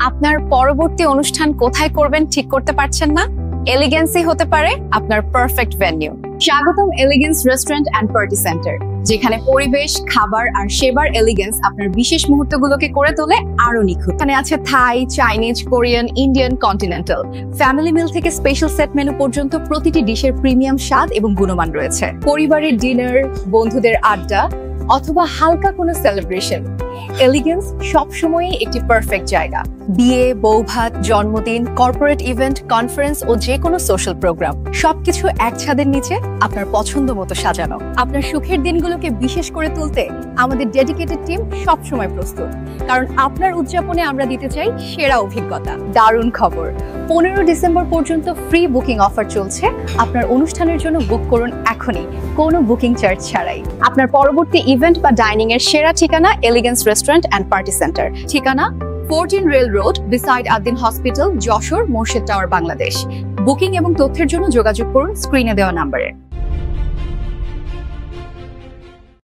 আপনার পরবর্তী অনুষ্ঠান কোথায় করবেন ঠিক করতে পারছেন না? এলিগেন্সই হতে পারে আপনার পারফেক্ট ভেন্যু। স্বাগতম elegance restaurant and party centre, যেখানে পরিবেশ, খাবার আর সেবার এলিগেন্স আপনার বিশেষ মুহূর্তগুলোকে করে তোলে আরো নিখুঁত। এখানে আছে Thai, Chinese, Korean, Indian, continental. Family meal থেকে স্পেশাল সেট মেনু পর্যন্ত প্রতিটি ডিশের প্রিমিয়াম স্বাদ এবং গুণমান রয়েছে। পরিবারের ডিনার, বন্ধুদের আড্ডা অথবা হালকা কোনো সেলিব্রেশন, এলিগেন্স সবসময়ই একটি পারফেক্ট জায়গা। বিয়ে, বৌভাত, জন্মদিন, কর্পোরেট ইভেন্ট, কনফারেন্স ও যে কোনো সোশ্যাল প্রোগ্রাম, সবকিছু এক ছাদের নিচে আপনার পছন্দ মতো সাজানো। আপনার সুখের দিনগুলোকে বিশেষ করে তুলতে আমাদের ডেডিকেটেড টিম সবসময় প্রস্তুত, কারণ আপনার উদযাপনে আমরা দিতে চাই সেরা অভিজ্ঞতা। দারুণ খবর, 15 ডিসেম্বর পর্যন্ত ফ্রি বুকিং অফার চলছে। আপনার অনুষ্ঠানের জন্য বুক করুন এখনই, কোনো বুকিং চার্জ ছাড়াই। আপনার পরবর্তী ইভেন্ট বা ডাইনিং এর সেরা ঠিকানা elegance restaurant and party centre. ঠিকানা 14 rail road, beside Ad-din hospital, Jessore, Morshed tower, Bangladesh. Booking এবং তথ্যের জন্য যোগাযোগ করুন স্ক্রিনে দেওয়া নম্বরে।